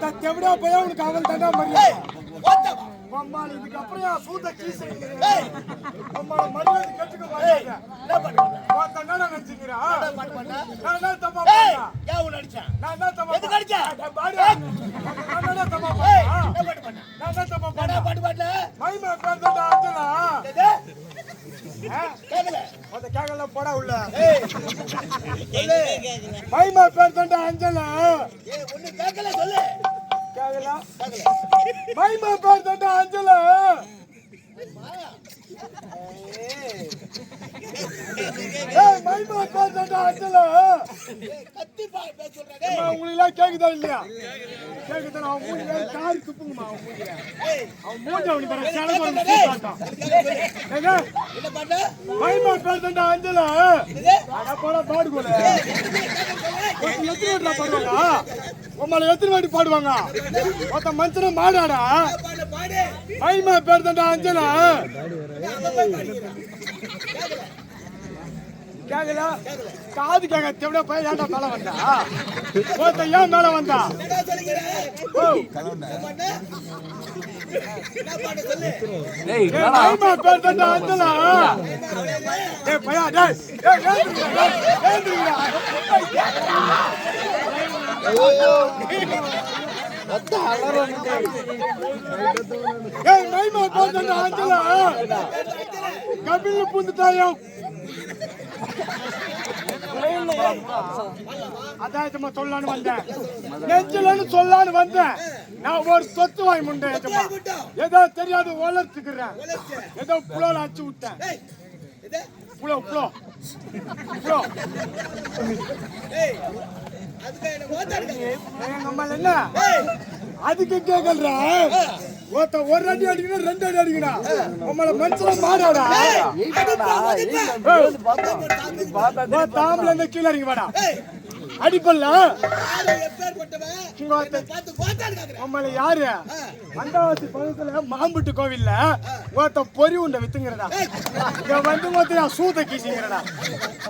எப்படியா போய் உனக்கு அவன் தண்டா மரியாதை அம்மா இதுக்கு அப்புறம் சூத்த கீசு அம்மா மரியாதை கட்டுக்க மாட்டேங்க என்ன பண்ணுங்க நான் நினைச்சுக்கிறா நான் என்ன தப்பா பண்ணா ஏன் உன்னை அடிச்சேன் நான் என்ன தப்பா எதுக்கு அடிச்சேன் பாரு நான் என்ன தப்பா பண்ணா நான் என்ன தப்பா பண்ணா பாட்டு மைமா பேர்தடா அஞ்சலா கேக்கல அத கேக்கல போடா உள்ள மைமா பேர்தடா அஞ்சலா ஒண்ணு கேக்கல சொல்லு கேக்கல மைமா பேர்தடா அஞ்சலா மைமா பேர்தடா அஞ்சலா கத்தி பேச சொல்றே உங்களுக்கு கேக்குதா இல்லையா கேக்குதா அவன் மூஞ்சில காரி துப்புங்கமா அவன் மூஞ்சி அவனி பாரு சேல போற காட்டும் என்ன பண்ண மைமா பேர்தடா அஞ்சலா அட போடா பாடுகோல எத்தனை வாட்டி பாடுவாங்க உம்மால எத்தனை வாட்டி பாடுவாங்க ஒத்த மனுஷன மாடாடா மைமா பேர்தடா அஞ்சலா கேக்கல காது கேக்க தெவட போய் ஏன்டா மேல வந்தா போத்த ஏன் மேல வந்தா டேய் மைமா பேர்தடா அஞ்சலா டேய் பையா டேய் ஏந்திரா அத்த அலறோம் ஏய் மைமா பேர்தடா அஞ்சலா கபில் புந்துட்டாயம் அதாயத்தமா சொல்லான்னு வந்தேன் நெஞ்சிலன்னு சொல்லான்னு வந்தேன் நான் ஒரு சொத்து வாங்கி முண்டேன் ஏதோ தெரியாது வளர்த்துக்கிறேன் ஏதோ புலோல அச்சு விட்டேன் புலோ புலோ புலோ என்ன அதுக்கு கேட்கல ஒரு அடி அடிக்கணும் 2 அடி அடிக்கணும் உங்களை மனுஷன மாடாடா தாம்பல இருந்து கீழே இறங்கி வாடா அடிப்பல்ல உங்களை யாரு அண்டாவாசி பகுதியில மாம்புட்டு கோவில்ல ஒருத்த பொறி உண்டை வித்துங்கிறடா இத வந்து ஒருத்த சூத்த கீசிங்கிறடா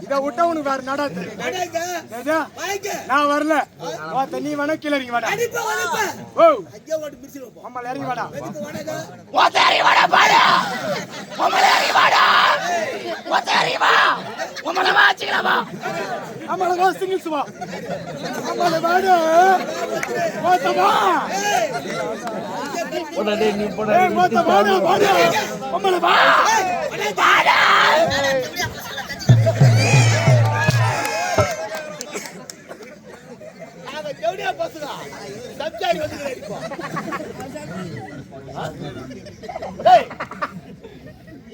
இத விட்டா உனக்கு வேற நடாது நான் வரல ஒருத்த நீ வேணா கீழே இறங்கி வாடா ஓ உங்களை இறங்கி வாடா நம்மள சிங்கிள்ஸ் வா நம்மள வாடா வாடா போடா நீ போடா வாடா வாடா நம்மள வா வாடா நாங்க ஜவுடியா பசங்க சப்ஜாரி வந்து அடிப்போம் டேய்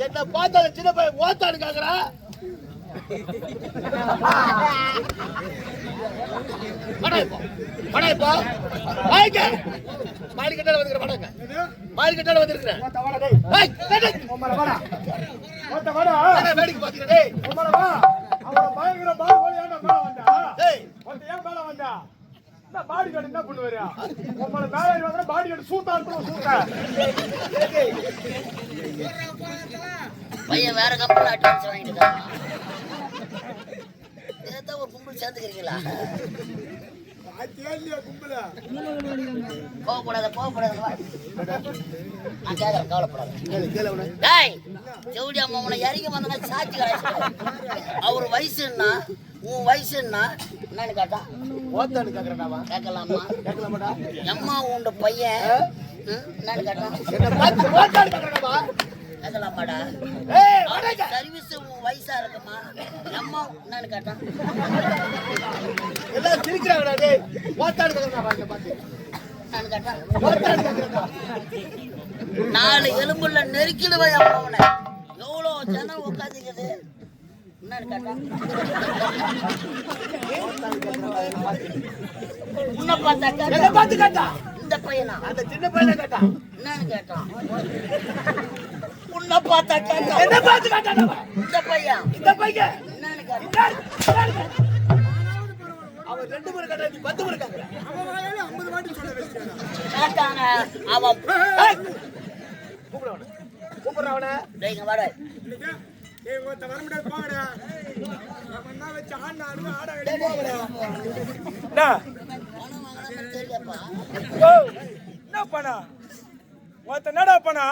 என்ன பார்த்தா சின்ன பையன் ஓத்தாடு கேக்குறா மார்க்கெட்டால வந்துக்கிற படங்க மார்க்கெட்டால வந்துருக்கிற வேடிக்கை பாத்துக்கிறேன் பாடி கார்டு என்ன பண்ணுவாரு உங்களை மேல பாடி கார்டு சூத்தா பையன் வேற கப்பல் அட்வான்ஸ் வாங்கிட்டு ஒரு கும்பல் சேர்ந்துக்கிறீங்களா போகக்கூடாத ஜவுடி அம்மா இறங்கி வந்தா சாட்சி அவர் வயசுன்னா உன் வயசுன்னா என்னன்னு கேட்டா கேட்கலாமா அம்மா உண்ட பையன் என்னன்னு கேட்டா கேட்கலாமாடா சர்வீஸ் வயசா இருக்குமா அம்மா என்னன்னு கேட்டான் எல்லாம் சிரிக்கிறாங்கடா நாலு எலும்புல நெருக்கிடுவேன் அம்மாவனை எவ்வளவு ஜனம் உட்காந்துக்குது என்னன்னு கேட்டான் உன்னை பார்த்தா கேட்டா இந்த பையனா அந்த சின்ன பையனை கேட்டா என்னன்னு கேட்டான் உன்னை பார்த்தா கேட்டா என்ன பார்த்து கேட்டானே இந்த பையன் என்னன்னு கேட்டான் அவன் 2 முறை கேட்டா நீ 10 முறை கேக்குற அவன் வாயால 50 வாட்டி சொல்ல வெச்சிட்டான் கேட்டானே அவன் கூப்பிடுறவனே டேய் வாடா ஏய் ஒருத்த வர முடியாது போங்கடா நம்ம என்ன வெச்சு ஆடுனா ஆட வெடி போங்கடா டா என்ன பண்ணா ஒருத்த என்னடா பண்ணா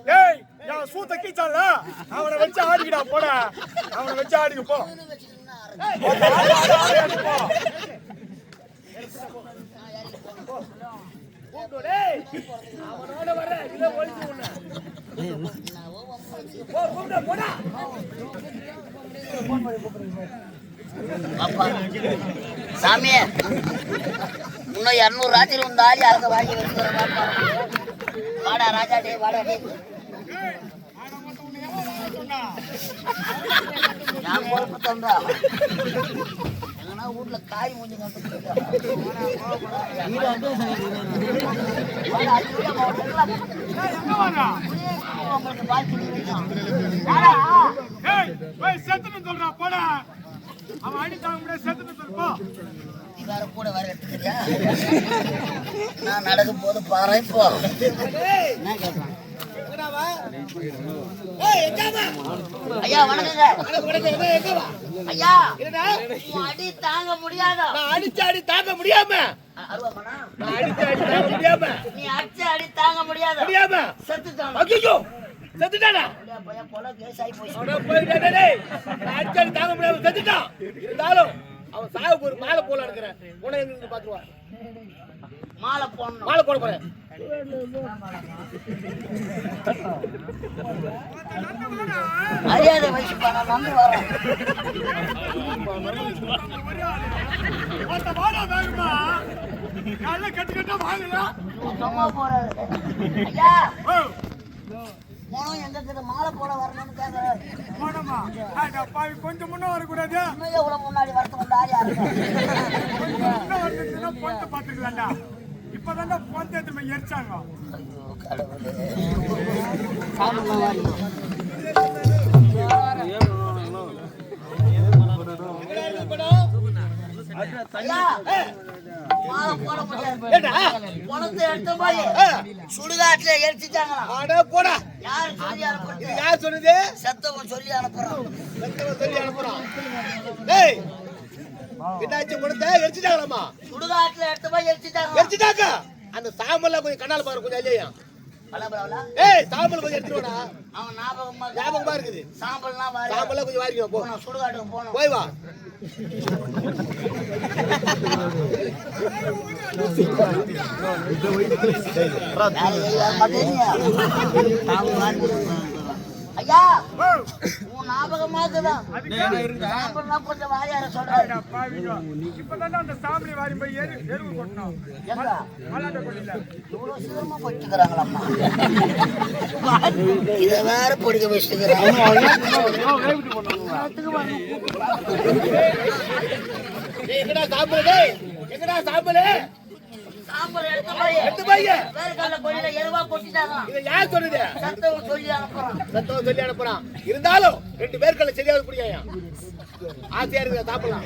டேய் நான் சூத்த கீச்சான்ல அவனை வச்சு ஆடிக்கடா போட அவனை வச்சு ஆடிக்க போ அவனோட வர இத ஒளிச்சு உன்ன போடா சாமி இன்னும் 200 ராத்திரி இந்த ஆளி அங்க வாங்கி வச்சுக்கிறேன் வாடா ராஜா டே வாடா டே நான் பொறுப்பு தந்தா எங்கன்னா வீட்டுல காய் மூஞ்சி சொல்றா போடா அவன் அடி தாங்க முடியாது செத்துட்டு சொல்லுப்போ வேற கூட வர எடுத்துக்கிறியா நான் நடக்கும் போது பாரு இப்போ என்ன கேட்கலாம் ஐயா வணக்கங்க ஐயா அடி தாங்க முடியாதா அடிச்சு அடி தாங்க முடியாம நீ அடிச்சு அடி தாங்க முடியாத செத்துட்டான் ஐயோ செத்துட்டானா பையன் போல கேஸ் ஆகி போய் அடிச்சு அடி தாங்க முடியாம செத்துட்டான் இருந்தாலும் அவன் சாவுக்கு ஒரு மாலை போல இருக்கிறேன் உன எங்க பாத்துருவா மாலை போடணும் மாலை போட போறேன் மரியாதை வயசு வந்து வரேன் சும்மா போறாரு ஐயா எங்க மாலை போட வரணும்னு கேக்குறாரு கொஞ்சம் முன்ன வரக்கூடாது எவ்வளவு முன்னாடி வரத்துக்கு பாத்துக்கலாம்டா இப்பதான் பொந்தேத்து எரிச்சாங்க சுடுகாட்டுல எரிச்சிட்டாங்களா போடா யார் சொன்னது செத்தவன் சொல்லி அனுப்புறான் எரிச்சிட்டாங்களாமா சுடுகாட்டுல எடுத்து போய் எரிச்சிட்டாங்க அந்த சாம்பல் கொஞ்சம் கண்ணால பாரு கொஞ்சம் இல்லையா சாம்பல் கொஞ்சம் எடுத்துருவாடா அவன் ஞாபகமா இருக்குது சாம்பல்லாம் கொஞ்சம் வாரிக்கணும் போ சுடுகாட்டுக்கு போனோம் போய் வா ஐயா உன் ஞாபகமா இருக்குதான் கொஞ்சம் வாரியார சொல்றேன் இப்பதான் அந்த சாம்பலை வாரி போய் எருவு கொட்டணும் இவ்வளவு சீக்கிரமா போயிட்டுக்கிறாங்களம்மா இத வேற பொடிக்க வச்சுக்கிறாங்க எங்கடா சாம்பல் எங்கடா சாம்பல் சாம்பல் எடுத்து போய் வேற கால கோயில எருவா கொட்டிட்டாங்க இத யார் சொன்னது சத்தம் சொல்லி அனுப்புறான் இருந்தாலும் 2 பேர்களை சரியாக புடியாயா ஆசையா இருக்கு சாப்பிடலாம்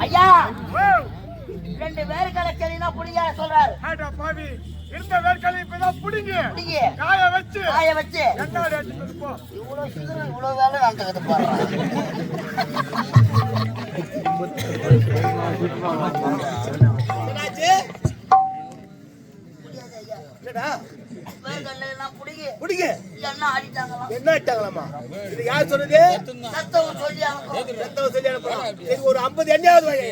ஐயா 2 பேர்களை சரினா புடியா சொல்றாரு பாவி இருந்த வேர்க்கலை இப்பதான் புடிங்க காய வச்சு எண்ணாடி அடிச்சு போ இவ்வளவு சீக்கிரம் இவ்வளவு வேலை நடக்குது பாருங்க என்ன ஆயிட்டாங்களாமா இது யார் சொன்னது சத்தம் சொல்லி அனுப்புறான் சரி ஒரு 50 எண்ணெயாவது வாங்க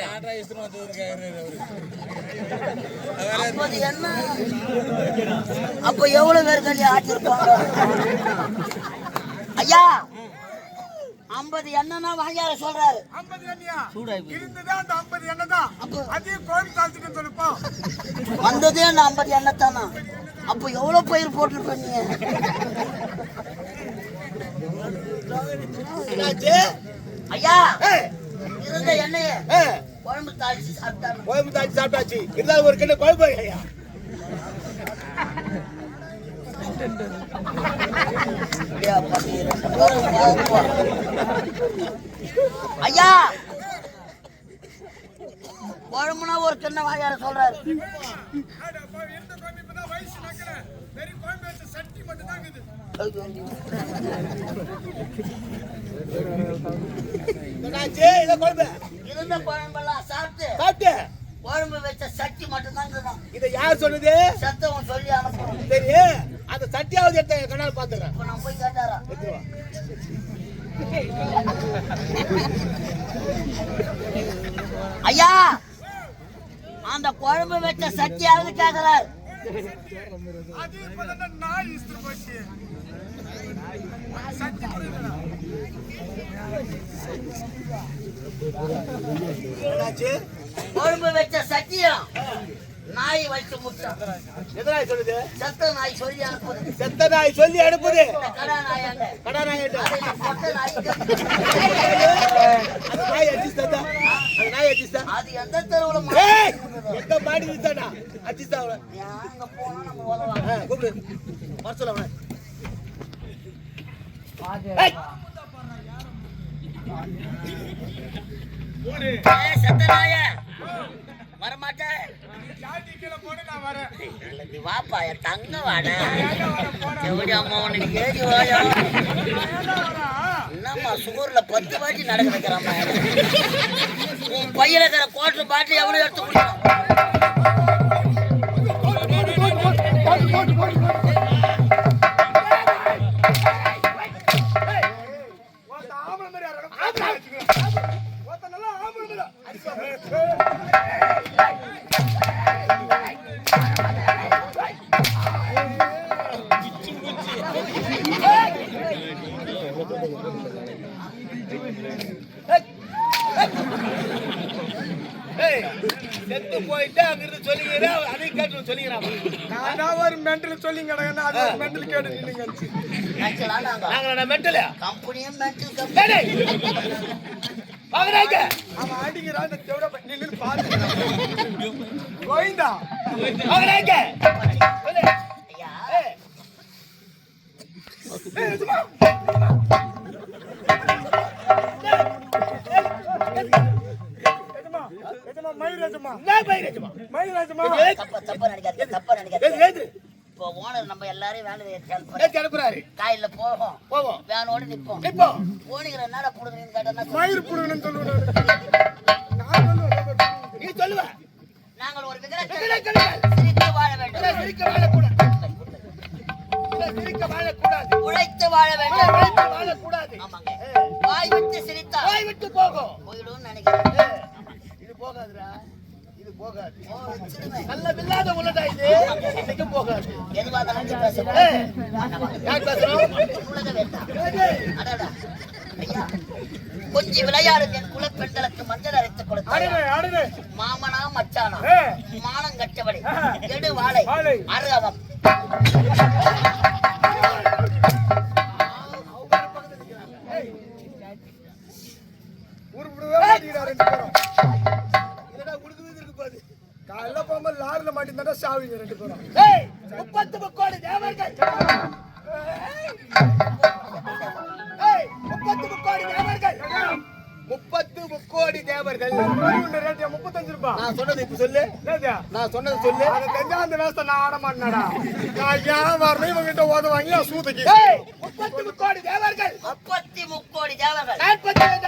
50 என்ன அப்ப எவ்வளவு பேர் கல்வி ஆச்சிருப்பாங்க ஐயா 50 எண்ணெய்னா வாங்கியார சொல்றாரு 50 எண்ணெயா இருந்ததா அந்த 50 எண்ணெய் தான் அதே கோயில் தாழ்த்துக்கு சொல்லுப்போம் வந்ததே அந்த 50 எண்ணெய் தானா அப்ப எவ்வளவு பயிர் போட்டுருப்பீங்க ஐயா இருந்த எண்ணெயை குழம்பு தாளிச்சு சாப்பிட்டாச்சு இருந்தாலும் ஒரு கிட்ட குழம்பு ஐயா குழம்புனா ஒரு சின்ன வாயார சொல்றாரு எந்த கோயம்பு இப்பதான் வயசு நக்கல வெறும் கோயம்பு வச்ச சட்டி மட்டும் தான் இருக்குது. இத குழம்பு இருந்த குழம்பெல்லாம் சாப்பிட்டு சாப்பிட்டு குழம்பு வச்ச சட்டி மட்டும் தான் இருக்குதான். இத யார் சொன்னது? சத்தவன் சொல்லி அனுப்பணும். சரி அந்த சட்டியாவது எடுத்த கண்ணால் பாத்துறேன். இப்ப நான் போய் கேட்டாரா ஐயா அந்த குழம்பு வச்ச சட்டியாவது கேக்குறாரு. அது இப்பதான் நாய் இஸ்திரி போச்சு. சட்டி புரியுதுடா. என்னாச்சு? குழம்பு வச்ச சட்டியும் நாய் வச்சு முட்டை எதனா சொல்லுது? செத்த நாய் சொல்லி அனுப்புது. செத்த நாய் சொல்லி அனுப்புது. கடா நாயாங்க கடா நாய் பொட்ட நாய் அந்த நாய் அடிச்சுதா? அந்த நாய் அடிச்சுதா? அது எந்த தெருவுல ஏய் எந்த மாடி நிச்சாடா அடிச்சுதா அவள. அங்க போனா நம்ம உதவாங்க. கூப்பிடு வர சொல்ல அவன. செத்த நாய வரமாட்டேன். ஜாதி கீழே போடு நான் வரேன். நீ வாப்பா என் தங்க வாடா. எப்படி அம்மா உனக்கு ஏறி வாயா? என்னம்மா சுகர்ல 10 வாட்டி நடக்க வைக்கிறாம்மா. உன் பையில இருக்கிற கோட்டர் பாட்டில் எவ்வளவு எடுத்து குடிக்கணும்? ஒருத்த ஆம்பளை மாதிரி யாரோட ஆம்பளை வச்சுக்கிறேன். ஒருத்த நல்லா ஆம்பளை மாதிரி செத்து போயிட்டு அங்க இருந்து சொல்லிக்கிறேன் அதை கேட்டு சொல்லிக்கிறான். நான் ஒரு மென்டல் சொல்லி கிடக்கேன். அது ஒரு மென்டல் கேட்டு நின்னுங்க. ஆக்சுவலா நாங்க மென்டலா கம்பெனியும் மென்டல் கம்பெனி. வாங்கறாங்க அவன் அடிக்கிறான். இந்த செவட நின்னு பாரு. கோயிந்தா வாங்கறாங்க. ஐயா எஜமா எஜமா மயிரஜமா நான் பைரஜமா மயிரஜமா தப்பா நினைக்காதீங்க, தப்பா நினைக்காதீங்க. ஏது இப்போ ஓனர் நம்ம எல்லாரையும் வேலையை ஏத்து அனுப்புறாரு. காயில போவோம் போவோம் வேனோட நிப்போம். இப்போ போனிக்கிற என்னடா புடுங்குறீன்னு கேட்டா மயிர் புடுங்கன்னு சொல்லுவாரு. நான் சொல்லுவேன். நீ சொல்லுவ நாங்கள் ஒரு விதத்தை விதத்தில் சிரித்து வாழ வேண்டும். சிரிக்க வாழக்கூடாது. சிரிக்க வாழக்கூடாது. உழைத்து வாழ வேண்டும். உழைத்து வாழக்கூடாது. ஆமாங்க. வாய் விட்டு சிரித்தா வாய் விட்டு போகும். போயிடும்னு நினைக்கிறேன். இது போகாதுடா. இது போகாது. ஓ, வச்சிருவேன். நல்ல வில்லாத உள்ளடா இது. இன்னைக்கு போகாது. எதுவா இருந்தாலும் பேசுறேன். யார் பேசுறோம்? உலக வேண்டாம். அடடா. ஐயா, கொஞ்சம் விளையாடும் என் குலப்பெண்களுக்கு மஞ்சள் அரைத்து கொடுத்தார். அடடே அடடே. மாமனா மச்சானா மானம் கட்டவடி எடு வாழை வாழை. அருகவம். உருப்படவே மாட்டீங்கடா ரெண்டு பேரும். இதடா உடுக்குது இருக்கு பாரு. காலைல போகும்போது லாரில மாட்டிருந்தா சாவிங்க ரெண்டு பேரும். ஏய் 30 கோடி தேவர்கள். ஏய் 30 கோடி தேவர்கள். 30 கோடி தேவர்கள். மணிவுண்ட ரேட்டு 35 ரூபாய். நான் சொன்னது இப்ப சொல்லு. ஏதா? நான் சொன்னது சொல்லு. அது தெரிஞ்சா அந்த வேஸ்த நான் ஆட மாட்டேனடா. நான் ஏன் வரணும் இவங்க கிட்ட ஓத வாங்கி சூதைக்கு. ஏய் 30 கோடி தேவர்கள். 30 முக்கோடி தேவர்கள். 40